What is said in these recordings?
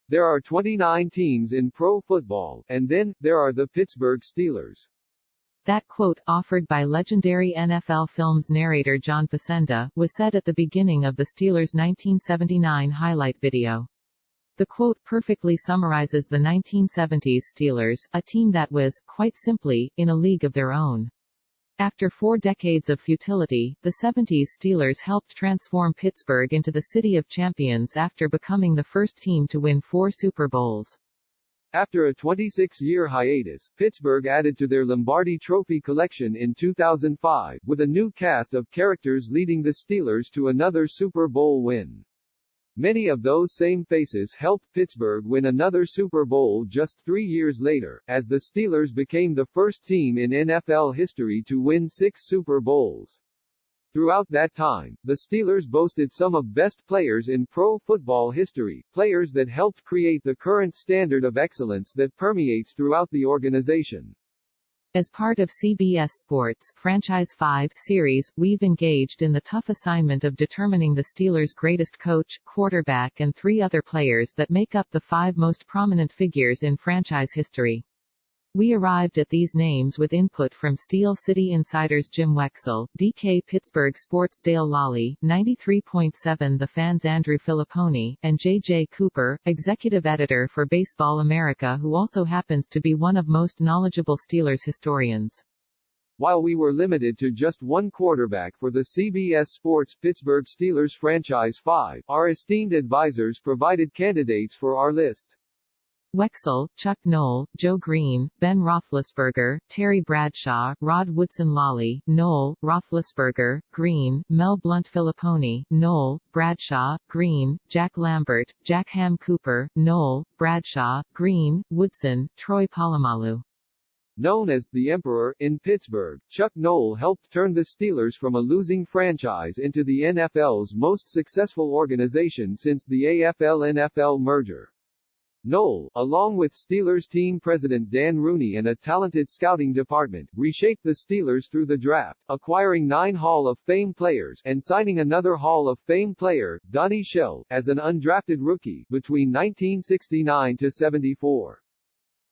There are 29 teams in pro football, and then, there are the Pittsburgh Steelers. That quote, offered by legendary NFL Films narrator John Facenda, was said at the beginning of the Steelers' 1979 highlight video. The quote perfectly summarizes the 1970s Steelers, a team that was, quite simply, in a league of their own. After 4 decades of futility, the 70s Steelers helped transform Pittsburgh into the City of Champions after becoming the first team to win 4 Super Bowls. After a 26-year hiatus, Pittsburgh added to their Lombardi Trophy collection in 2005, with a new cast of characters leading the Steelers to another Super Bowl win. Many of those same faces helped Pittsburgh win another Super Bowl just 3 years later, as the Steelers became the first team in NFL history to win 6 Super Bowls. Throughout that time, the Steelers boasted some of best players in pro football history, players that helped create the current standard of excellence that permeates throughout the organization. As part of CBS Sports' Franchise 5 series, we've engaged in the tough assignment of determining the Steelers' greatest coach, quarterback and 3 other players that make up the 5 most prominent figures in franchise history. We arrived at these names with input from Steel City Insider's Jim Wexell, DK Pittsburgh Sports' Dale Lally, 93.7 The Fan's Andrew Filipponi, and J.J. Cooper, executive editor for Baseball America, who also happens to be one of most knowledgeable Steelers historians. While we were limited to just one quarterback for the CBS Sports Pittsburgh Steelers Franchise 5, our esteemed advisors provided candidates for our list. Wexell, Chuck Noll, Joe Green, Ben Roethlisberger, Terry Bradshaw, Rod Woodson Lally, Noll, Roethlisberger, Green, Mel Blount Filipponi, Noll, Bradshaw, Green, Jack Lambert, Jack Ham Cooper, Noll, Bradshaw, Green, Woodson, Troy Polamalu. Known as the Emperor in Pittsburgh, Chuck Noll helped turn the Steelers from a losing franchise into the NFL's most successful organization since the AFL-NFL merger. Noll, along with Steelers team president Dan Rooney and a talented scouting department, reshaped the Steelers through the draft, acquiring 9 Hall of Fame players, and signing another Hall of Fame player, Donnie Shell, as an undrafted rookie, between 1969 to 74.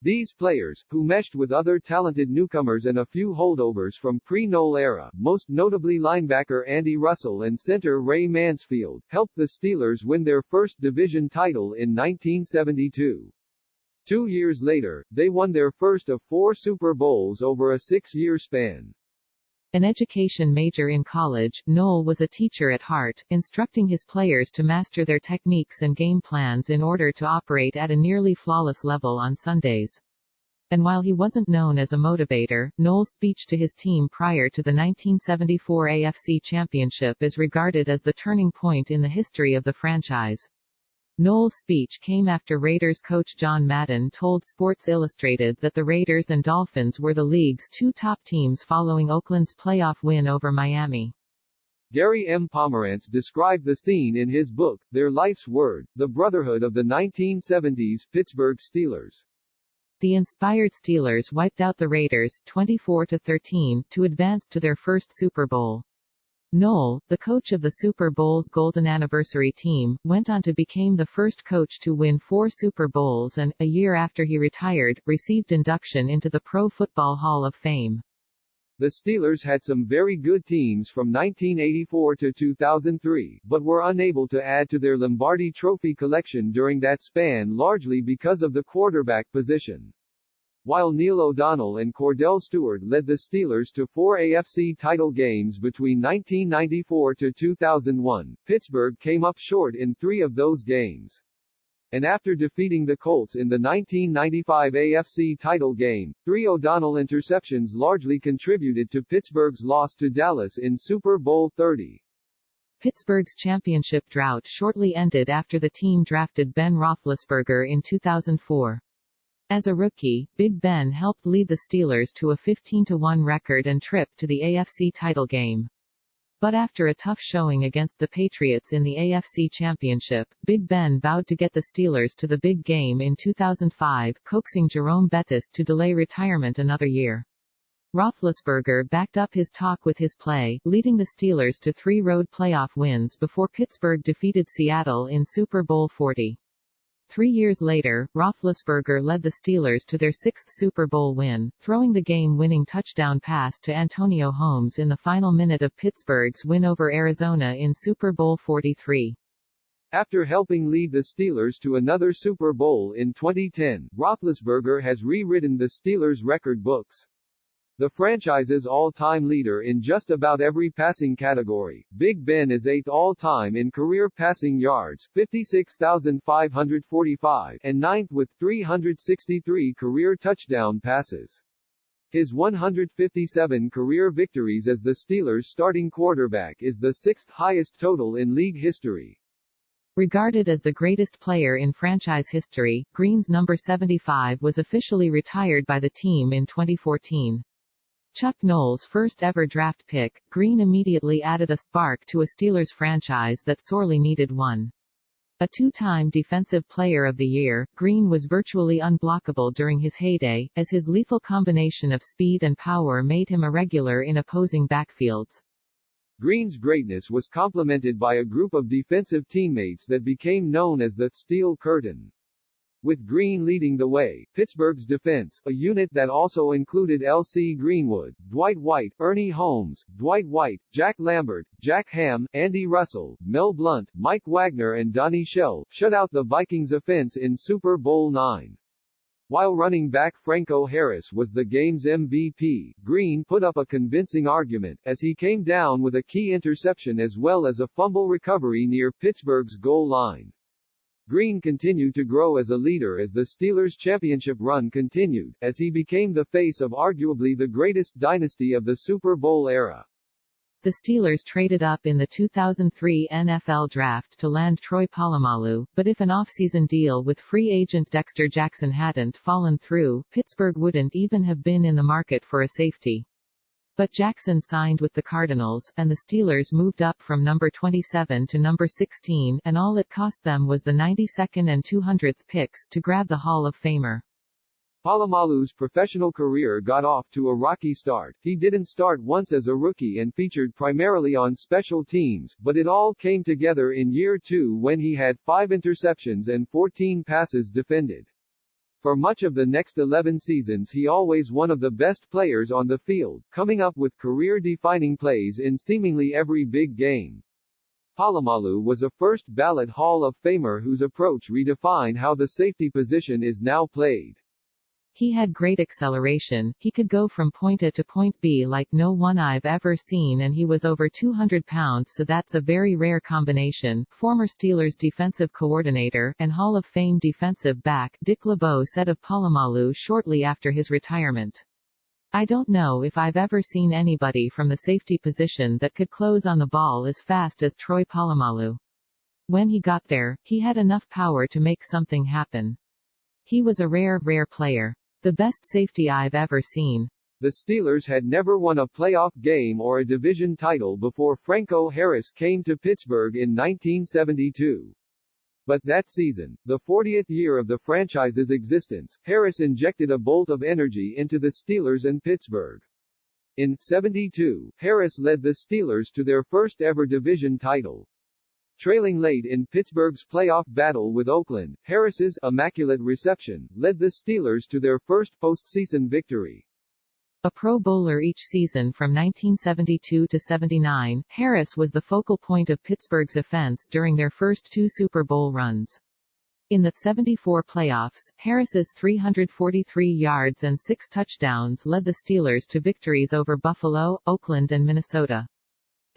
These players, who meshed with other talented newcomers and a few holdovers from pre-Noll era, most notably linebacker Andy Russell and center Ray Mansfield, helped the Steelers win their first division title in 1972. 2 years later, they won their first of 4 Super Bowls over a 6-year span. An education major in college, Noll was a teacher at heart, instructing his players to master their techniques and game plans in order to operate at a nearly flawless level on Sundays. And while he wasn't known as a motivator, Noll's speech to his team prior to the 1974 AFC Championship is regarded as the turning point in the history of the franchise. Noll's speech came after Raiders coach John Madden told Sports Illustrated that the Raiders and Dolphins were the league's 2 top teams following Oakland's playoff win over Miami. Gary M. Pomerantz described the scene in his book, Their Life's Word, The Brotherhood of the 1970s Pittsburgh Steelers. The inspired Steelers wiped out the Raiders, 24-13, to advance to their first Super Bowl. Noll, the coach of the Super Bowl's Golden Anniversary team, went on to become the first coach to win 4 Super Bowls and, a year after he retired, received induction into the Pro Football Hall of Fame. The Steelers had some very good teams from 1984 to 2003, but were unable to add to their Lombardi Trophy collection during that span largely because of the quarterback position. While Neil O'Donnell and Cordell Stewart led the Steelers to 4 AFC title games between 1994 to 2001, Pittsburgh came up short in 3 of those games. And after defeating the Colts in the 1995 AFC title game, 3 O'Donnell interceptions largely contributed to Pittsburgh's loss to Dallas in Super Bowl 30. Pittsburgh's championship drought shortly ended after the team drafted Ben Roethlisberger in 2004. As a rookie, Big Ben helped lead the Steelers to a 15-1 record and trip to the AFC title game. But after a tough showing against the Patriots in the AFC Championship, Big Ben vowed to get the Steelers to the big game in 2005, coaxing Jerome Bettis to delay retirement another year. Roethlisberger backed up his talk with his play, leading the Steelers to 3 road playoff wins before Pittsburgh defeated Seattle in Super Bowl 40. 3 years later, Roethlisberger led the Steelers to their sixth Super Bowl win, throwing the game-winning touchdown pass to Antonio Holmes in the final minute of Pittsburgh's win over Arizona in Super Bowl 43. After helping lead the Steelers to another Super Bowl in 2010, Roethlisberger has rewritten the Steelers' record books. The franchise's all-time leader in just about every passing category, Big Ben is 8th all-time in career passing yards, 56,545, and 9th with 363 career touchdown passes. His 157 career victories as the Steelers' starting quarterback is the sixth highest total in league history. Regarded as the greatest player in franchise history, Green's number 75 was officially retired by the team in 2014. Chuck Noll's first ever draft pick, Green immediately added a spark to a Steelers franchise that sorely needed one. A two-time Defensive Player of the Year, Green was virtually unblockable during his heyday, as his lethal combination of speed and power made him a regular in opposing backfields. Green's greatness was complemented by a group of defensive teammates that became known as the Steel Curtain. With Green leading the way, Pittsburgh's defense, a unit that also included L.C. Greenwood, Dwight White, Ernie Holmes, Dwight White, Jack Lambert, Jack Ham, Andy Russell, Mel Blount, Mike Wagner and Donnie Shell, shut out the Vikings' offense in Super Bowl IX. While running back Franco Harris was the game's MVP, Green put up a convincing argument, as he came down with a key interception as well as a fumble recovery near Pittsburgh's goal line. Green continued to grow as a leader as the Steelers' championship run continued, as he became the face of arguably the greatest dynasty of the Super Bowl era. The Steelers traded up in the 2003 NFL Draft to land Troy Polamalu, but if an offseason deal with free agent Dexter Jackson hadn't fallen through, Pittsburgh wouldn't even have been in the market for a safety. But Jackson signed with the Cardinals, and the Steelers moved up from number 27 to number 16, and all it cost them was the 92nd and 200th picks to grab the Hall of Famer. Polamalu's professional career got off to a rocky start. He didn't start once as a rookie and featured primarily on special teams, but it all came together in year 2 when he had 5 interceptions and 14 passes defended. For much of the next 11 seasons he always one of the best players on the field, coming up with career-defining plays in seemingly every big game. Polamalu was a first-ballot Hall of Famer whose approach redefined how the safety position is now played. He had great acceleration, he could go from point A to point B like no one I've ever seen, and he was over 200 pounds, so that's a very rare combination. Former Steelers defensive coordinator, and Hall of Fame defensive back, Dick LeBeau said of Polamalu shortly after his retirement, "I don't know if I've ever seen anybody from the safety position that could close on the ball as fast as Troy Polamalu. When he got there, he had enough power to make something happen. He was a rare player. The best safety I've ever seen." The Steelers had never won a playoff game or a division title before Franco Harris came to Pittsburgh in 1972. But that season, the 40th year of the franchise's existence, Harris injected a bolt of energy into the Steelers and Pittsburgh. In '72, Harris led the Steelers to their first ever division title. Trailing late in Pittsburgh's playoff battle with Oakland, Harris's immaculate reception led the Steelers to their first postseason victory. A Pro Bowler each season from 1972 to '79, Harris was the focal point of Pittsburgh's offense during their first 2 Super Bowl runs. In the '74 playoffs, Harris's 343 yards and 6 touchdowns led the Steelers to victories over Buffalo, Oakland and Minnesota.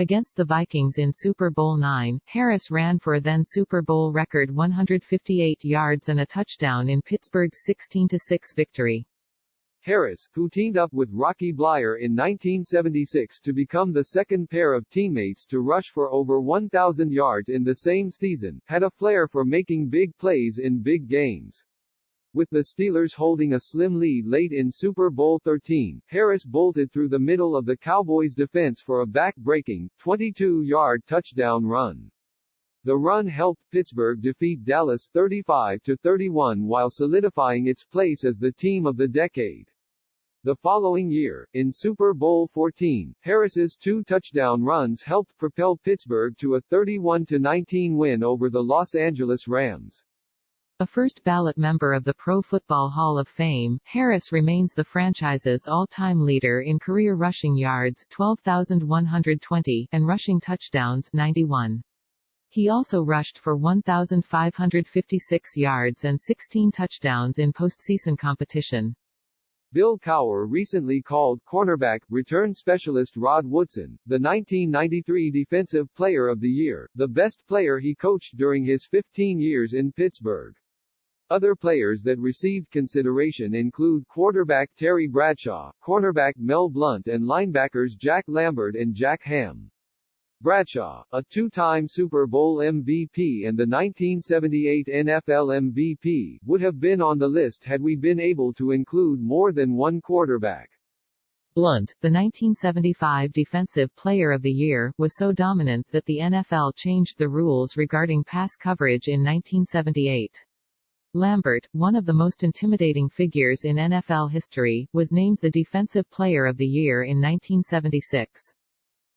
Against the Vikings in Super Bowl IX, Harris ran for a then Super Bowl record 158 yards and a touchdown in Pittsburgh's 16-6 victory. Harris, who teamed up with Rocky Bleier in 1976 to become the second pair of teammates to rush for over 1,000 yards in the same season, had a flair for making big plays in big games. With the Steelers holding a slim lead late in Super Bowl XIII, Harris bolted through the middle of the Cowboys' defense for a back-breaking, 22-yard touchdown run. The run helped Pittsburgh defeat Dallas 35-31 while solidifying its place as the team of the decade. The following year, in Super Bowl XIV, Harris's 2 touchdown runs helped propel Pittsburgh to a 31-19 win over the Los Angeles Rams. A first-ballot member of the Pro Football Hall of Fame, Harris remains the franchise's all-time leader in career rushing yards 12,120 and rushing touchdowns 91. He also rushed for 1,556 yards and 16 touchdowns in postseason competition. Bill Cowher recently called cornerback return specialist Rod Woodson, the 1993 Defensive Player of the Year, the best player he coached during his 15 years in Pittsburgh. Other players that received consideration include quarterback Terry Bradshaw, cornerback Mel Blount and linebackers Jack Lambert and Jack Ham. Bradshaw, a two-time Super Bowl MVP and the 1978 NFL MVP, would have been on the list had we been able to include more than one quarterback. Blount, the 1975 Defensive Player of the Year, was so dominant that the NFL changed the rules regarding pass coverage in 1978. Lambert, one of the most intimidating figures in NFL history, was named the Defensive Player of the Year in 1976.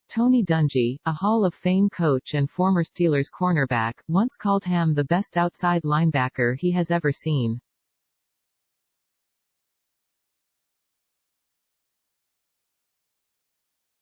Tony Dungy, a Hall of Fame coach and former Steelers cornerback, once called Ham the best outside linebacker he has ever seen.